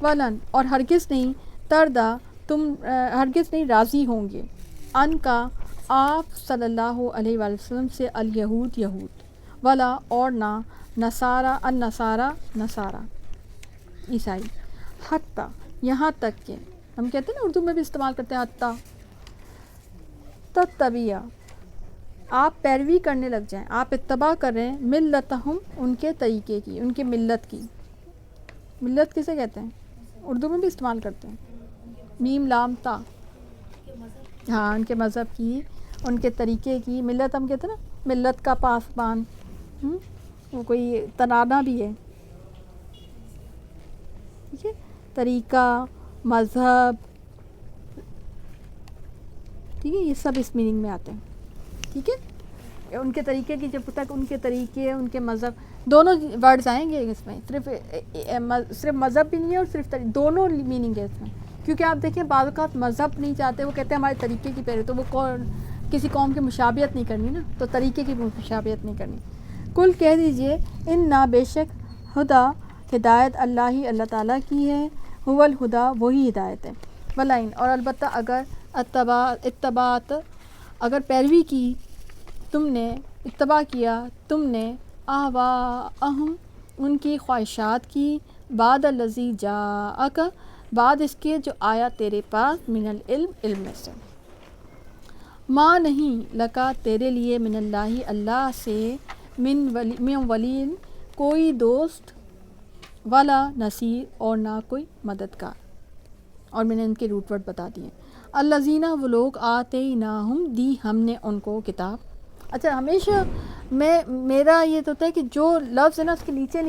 ولن اور ہرگز نہیں تردا تم ہرگز نہیں راضی ہوں گے ان کا آپ صلی اللہ علیہ وآلہ وسلم سے الیہود یہود ولا اور نہ نصارہ النصارہ نصارہ عیسائی حتیٰ یہاں تک کہ ہم کہتے ہیں نا اردو میں بھی استعمال کرتے ہیں حتیٰ تتبیہ آپ پیروی کرنے لگ جائیں آپ اتباع کریں ملتہم ان کے طریقے کی ان کے ملت کی ملت کسے کہتے ہیں اردو میں بھی استعمال کرتے ہیں میم لام تا ہاں ان کے مذہب کی ان کے طریقے کی ملت ہم کہتے ہیں نا ملت کا پاسبان وہ کوئی تنانہ بھی ہے ٹھیک ہے طریقہ مذہب ٹھیک ہے یہ سب اس میننگ میں آتے ہیں ٹھیک ہے ان کے طریقے کی جب تک ان کے طریقے ان کے مذہب دونوں ورڈز آئیں گے اس میں صرف مذہب بھی نہیں ہے اور صرف دونوں میننگ ہے اس میں کیونکہ آپ دیکھیں بعض اوقات مذہب نہیں چاہتے وہ کہتے ہیں ہمارے طریقے کی پیروی تو وہ کسی قوم کی مشابہت نہیں کرنی نا تو طریقے کی مشابہت نہیں کرنی کل کہہ دیجئے ان نہ بے شک ہدا ہدایت اللہ تعالیٰ کی ہے هو الہدا وہی ہدایت ہے ولئن اور البتہ اگر اتباعت اگر پیروی کی تم نے اتباع کیا تم نے اہواءہم ان کی خواہشات کی بعد الذی جاءک بعد اس کے جو آیا تیرے پاس من العلم علم میں سے ما نہیں لکا تیرے لیے من اللہ اللہ سے من ولی کوئی دوست ولا نصیر اور نہ کوئی مددگار اور میں نے ان کے روٹ ورڈ بتا دیے الذین وہ لوگ آتیناہم دی ہم نے ان کو کتاب اچھا ہمیشہ میرا یہ تو ہوتا ہے کہ جو لفظ ہے نا اس کے نیچے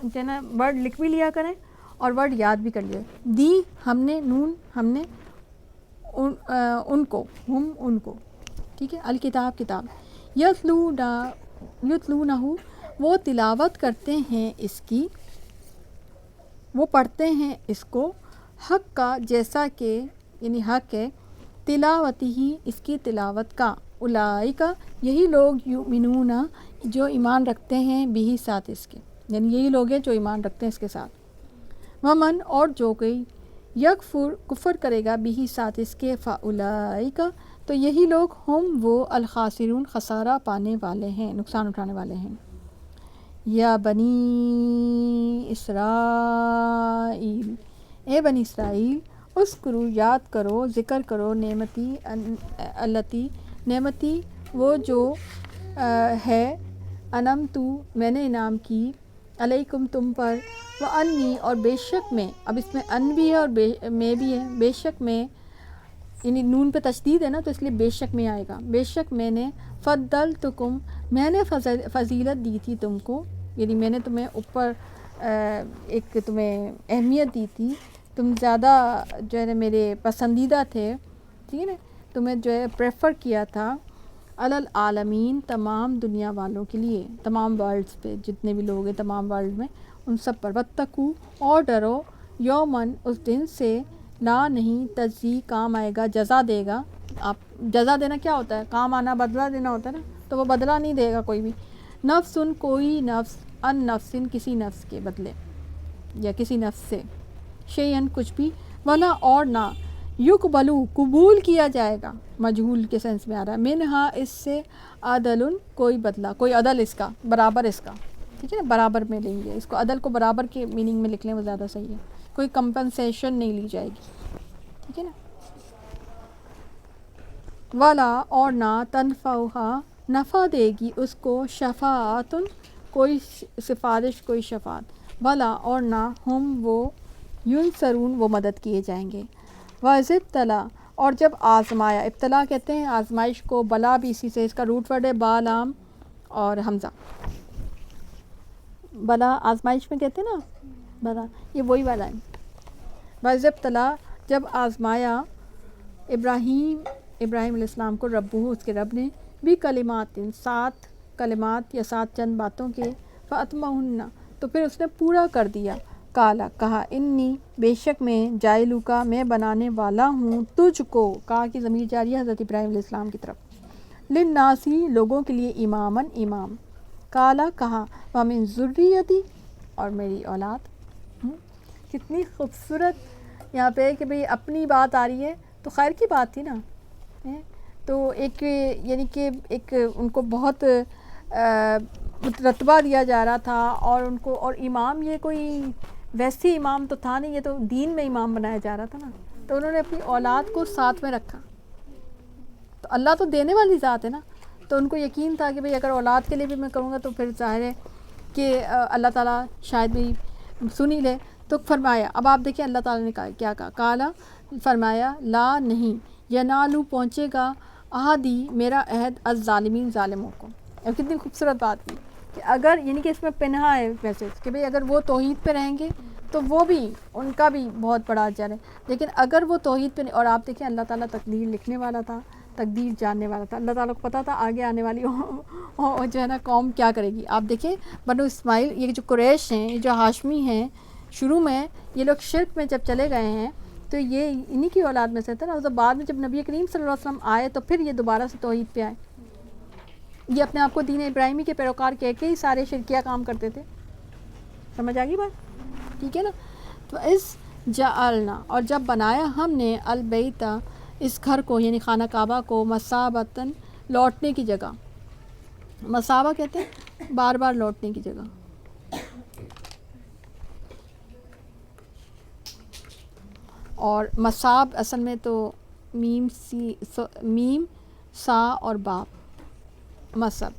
جو ہے نا ورڈ لکھ بھی لیا کریں اور ورڈ یاد بھی کر لیا دی ہم نے نون ہم نے ان کو ہم ان کو ٹھیک ہے الکتاب کتاب یتلونہ وہ تلاوت کرتے ہیں اس کی وہ پڑھتے ہیں اس کو حق کا جیسا کہ یعنی حق ہے تلاوتی ہی اس کی تلاوت کا اولئک یہی لوگ یؤمنون جو ایمان رکھتے ہیں بھی ساتھ اس کے یعنی یہی لوگ ہیں جو ایمان رکھتے ہیں اس کے ساتھ ومن اور جو کوئی یکفر کفر کرے گا بھی ساتھ اس کے فاولئک تو یہی لوگ ہم وہ الخاسرون خسارہ پانے والے ہیں نقصان اٹھانے والے ہیں یا بنی اسرائیل اے بنی اسرائیل اذکروا یاد کرو ذکر کرو نعمتی التی نعمتی وہ جو ہے انعمت میں نے انعام کی علیکم تم پر وانی اور بے شک میں اب اس میں ان بھی ہے اور میں بھی ہے بے شک میں یعنی نون پہ تشدید ہے نا تو اس لیے بے شک میں آئے گا بے شک میں نے فضلتکم میں نے فضیلت دی تھی تم کو یعنی میں نے تمہیں اوپر ایک تمہیں اہمیت دی تھی تم زیادہ جو ہے نا میرے پسندیدہ تھے ٹھیک ہے نا تمہیں جو ہے پریفر کیا تھا العالمین تمام دنیا والوں کے لیے تمام ورلڈز پہ جتنے بھی لوگ ہیں تمام ورلڈ میں ان سب پر واتقوا اور ڈرو یومن اس دن سے لا نہیں تجزی کام آئے گا جزا دے گا آپ جزا دینا کیا ہوتا ہے کام آنا بدلہ دینا ہوتا ہے نا تو وہ بدلہ نہیں دے گا کوئی بھی نفسن کوئی نفس ان نفسن کسی نفس کے بدلے یا کسی نفس سے شیئن کچھ بھی ولا اور نہ یقبلو قبول کیا جائے گا مجہول کے سینس میں آ رہا ہے منہا اس سے عدل کوئی بدلہ کوئی عدل اس کا برابر اس کا ٹھیک ہے نا برابر میں لیں گے اس کو عدل کو برابر کے میننگ میں لکھ لیں وہ زیادہ صحیح ہے کوئی کمپنسیشن نہیں لی جائے گی ٹھیک ہے نا ولا اور نہ تنفعہا نفع دے گی اس کو شفاعت کوئی سفارش کوئی شفاعت ولا اور نہ ہم وہ ینصرون وہ مدد کیے جائیں گے وَإِذِ ابتلا اور جب آزمایا ابتلا کہتے ہیں آزمائش کو بلا بھی اسی سے اس کا روٹ ورڈ ہے با لام اور حمزہ بلا آزمائش میں کہتے ہیں نا بلا یہ وہی والا ہے وَإِذِ ابتلا جب آزمایا ابراہیم علیہ السلام کو ربہ اس کے رب نے بھی کلمات 7 کلمات یا 7 چند باتوں کے فَأَتْمَهُنَّ تو پھر اس نے پورا کر دیا کالا کہا انی بے شک میں جائلو کا میں بنانے والا ہوں تجھ کو کہا کہ ضمیر جاری ہے حضرت ابراہیم علیہ السلام کی طرف للناسی لوگوں کے لیے اماماً امام کالا کہا ومن ذریتی اور میری اولاد کتنی خوبصورت یہاں پہ کہ بھئی اپنی بات آ رہی ہے تو خیر کی بات تھی نا. تو ایک یعنی کہ ایک ان کو بہت رتبہ دیا جا رہا تھا اور ان کو, اور امام یہ کوئی ویسی امام تو تھا نہیں, یہ تو دین میں امام بنایا جا رہا تھا نا. تو انہوں نے اپنی اولاد کو ساتھ میں رکھا. تو اللہ تو دینے والی ذات ہے نا, تو ان کو یقین تھا کہ بھئی اگر اولاد کے لیے بھی میں کروں گا تو پھر ظاہر ہے کہ اللہ تعالیٰ شاید بھی سن ہی لے. تو فرمایا, اب آپ دیکھیں اللہ تعالیٰ نے کیا کہا, کالا فرمایا لا نہیں, ینالو پہنچے گا احدی میرا عہد الظالمین ظالموں کو. اب کتنی خوبصورت بات کی کہ اگر یعنی کہ اس میں پنہا ہے میسج کہ بھئی اگر وہ توحید پہ رہیں گے تو وہ بھی ان کا بھی بہت بڑا اجر ہے, لیکن اگر وہ توحید پہ نہیں, اور آپ دیکھیں اللہ تعالیٰ تقدیر لکھنے والا تھا, تقدیر جاننے والا تھا, اللہ تعالیٰ کو پتہ تھا آگے آنے والی جو ہے نا قوم کیا کرے گی. آپ دیکھیں بنو اسماعیل, یہ جو قریش ہیں, یہ جو ہاشمی ہیں, شروع میں یہ لوگ شرک میں جب چلے گئے ہیں تو یہ انہی کی اولاد میں سے تھے نا. تو بعد میں جب نبی کریم صلی اللہ علیہ وسلم آئے تو پھر یہ دوبارہ سے توحید پہ آئے. یہ اپنے آپ کو دین ابراہیمی کے پیروکار کہہ کے ہی سارے شرکیہ کام کرتے تھے. سمجھ آ گئی بات, ٹھیک ہے نا. تو اس جعلنا, اور جب بنایا ہم نے البیتا اس گھر کو یعنی خانہ کعبہ کو, مثابتاً لوٹنے کی جگہ. مثابہ کہتے ہیں بار بار لوٹنے کی جگہ. اور مصاب اصل میں تو میم سا اور باب, مصب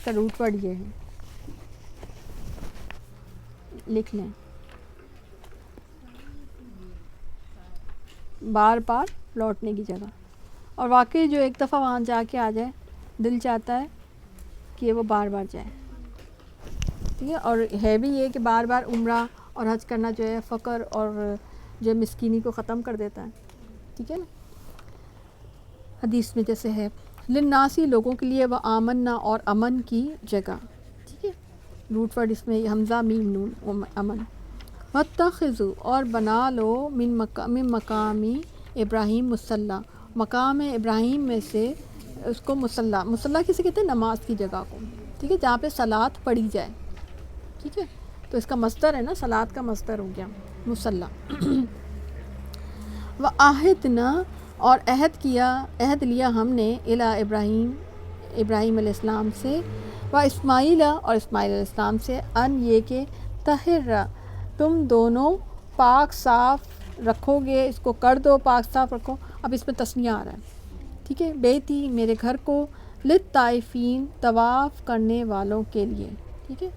کا روٹ ورڈ یہ ہے, لکھ لیں بار بار لوٹنے کی جگہ. اور واقعی جو ایک دفعہ وہاں جا کے آ جائے دل چاہتا ہے کہ وہ بار بار جائے, ٹھیک ہے. اور ہے بھی یہ کہ بار بار عمرہ اور حج کرنا جو ہے فقر اور جو مسکینی کو ختم کر دیتا ہے, ٹھیک ہے نا. حدیث میں جیسے ہے للناسی لوگوں کے لیے, وہ آمنا اور امن کی جگہ, ٹھیک ہے. روٹ ورڈ اس میں حمزہ میم نون امن. واتخذوا اور بنا لو من مقامی ابراہیم مصلی, مقام ابراہیم میں سے اس کو مصلی, مصلی کسے کہتے ہیں نماز کی جگہ کو, ٹھیک ہے, جہاں پہ صلاۃ پڑھی جائے, ٹھیک ہے. تو اس کا مصدر ہے نا, صلاۃ کا مصدر ہو گیا مصلی. وعہدنا اور عہد لیا ہم نے الی ابراہیم علیہ السلام سے, و اسماعیل اور اسماعیل علیہ السلام سے, ان یہ کہ طہر تم دونوں پاک صاف رکھو گے, اس کو کر دو پاک صاف رکھو. اب اس میں تسنیہ آ رہا ہے, ٹھیک ہے. بیتی میرے گھر کو, للطائفین طواف کرنے والوں کے لیے, ٹھیک ہے,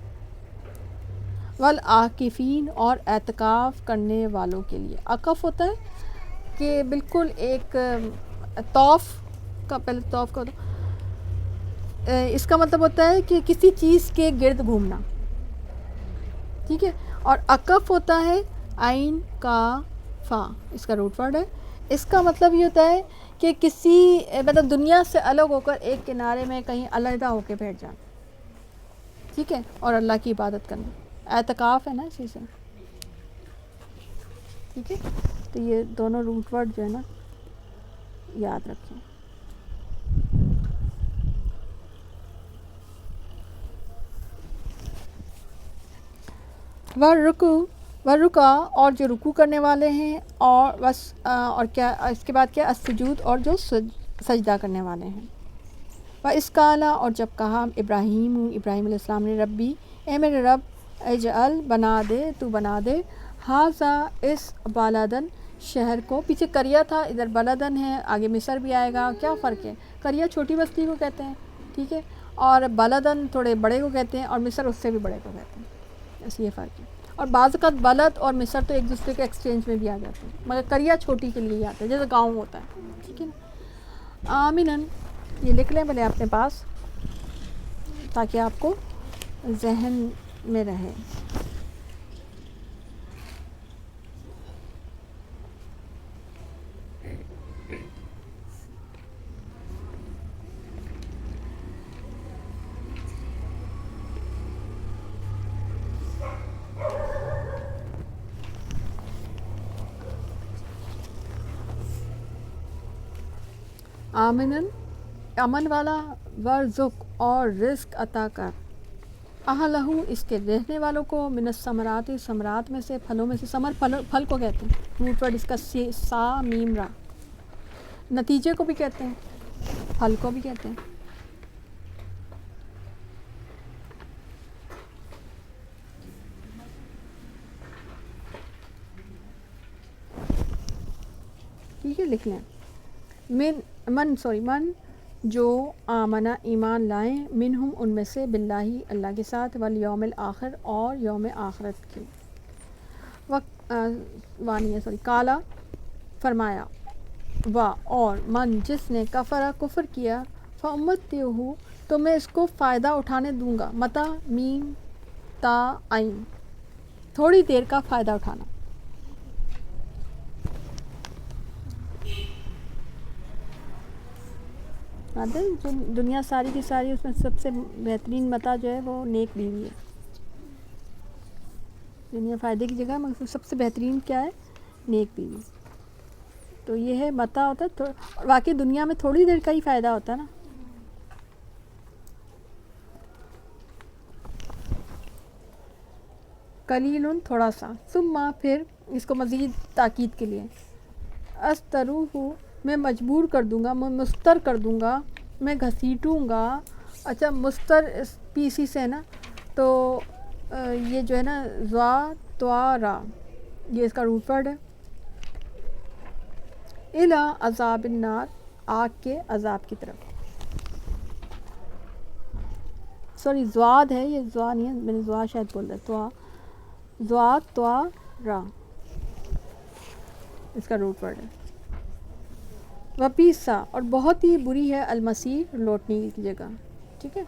والعاکفین اور اعتکاف کرنے والوں کے لیے. عکف ہوتا ہے کہ بالکل ایک طوف کا, پہلے طوف کا اس کا مطلب ہوتا ہے کہ کسی چیز کے گرد گھومنا, ٹھیک ہے. اور عکف ہوتا ہے عین کا فا, اس کا روٹ ورڈ ہے. اس کا مطلب یہ ہوتا ہے کہ کسی مطلب دنیا سے الگ ہو کر ایک کنارے میں کہیں علیحدہ ہو کے بیٹھ جانا, ٹھیک ہے, اور اللہ کی عبادت کرنا. اعتکاف ہے نا اسی سے, ٹھیک ہے. تو یہ دونوں روٹ ورڈ جو ہے نا یاد رکھیں. ورکا اور جو رکوع کرنے والے ہیں, اور بس اور کیا اس کے بعد کیا السجود اور جو سجدہ کرنے والے ہیں. اس کالا اور جب کہا ابراہیم علیہ السلام نے, ربی اے میرے رب, اجعل بنا دے, تو بنا دے, ہاذا اس بلدن شہر کو, پیچھے قریہ تھا ادھر بلدن ہے, آگے مصر بھی آئے گا. کیا فرق ہے, قریہ چھوٹی بستی کو کہتے ہیں, ٹھیک ہے, اور بلدن تھوڑے بڑے کو کہتے ہیں, اور مصر اس سے بھی بڑے کو کہتے ہیں, بس یہ فرق ہے. اور بعض اوقات بلد اور مصر تو ایک دوسرے کے ایکسچینج میں بھی آ جاتے ہیں, مگر قریہ چھوٹی کے لیے آتا ہے جیسے گاؤں ہوتا ہے, ٹھیک ہے نا. آمینن, یہ لکھ لیں بھلے اپنے پاس تاکہ آپ کو ذہن میں رہے. آمنن امن والا, ورزق اور رزق عطا کر, اہلہو اس کے رہنے والوں کو، من الثمرات ثمرات میں سے، پھلوں میں سے، ثمر پھل کو کہتے ہیں، روٹ ورڈ اس کا سا میم را، نتیجے کو بھی کہتے ہیں، پھل کو بھی کہتے ہیں. ٹھیک ہے، لکھ لیں. من جو آمنہ ایمان لائیں، منہم ان میں سے، باللہ اللہ کے ساتھ، والیوم الآخر اور یوم آخرت کے. کالا فرمایا، اور من جس نے کفرا کفر کیا، فامتعہ تو میں اس کو فائدہ اٹھانے دوں گا، متا میم تا عین، تھوڑی دیر کا فائدہ اٹھانا. جو دنیا ساری کی ساری، اس میں سب سے بہترین متاع جو ہے وہ نیک بیوی ہے. دنیا فائدے کی جگہ مگر سب سے بہترین کیا ہے؟ نیک بیوی. تو یہ ہے متاع ہوتا ہے، واقعی دنیا میں تھوڑی دیر کا ہی فائدہ ہوتا ہے نا. قلیل تھوڑا سا، ثم پھر اس کو مزید تاکید کے لیے، استروح میں مجبور کر دوں گا، میں مستر کر دوں گا، میں گھسیٹوں گا. اچھا مستر پی سی سے ہے نا، تو یہ جو ہے نا زوا توا را، یہ اس کا روٹ ورڈ ہے. الی عذاب النار، آگ کے عذاب کی طرف. سوری زواد ہے، یہ زوا نہیں ہے، میں نے زوا شاید بول رہا. زوا توا را اس کا روٹ ورڈ ہے. وپیسا اور بہت ہی بری ہے، المصیر لوٹنے کی جگہ. ٹھیک ہے.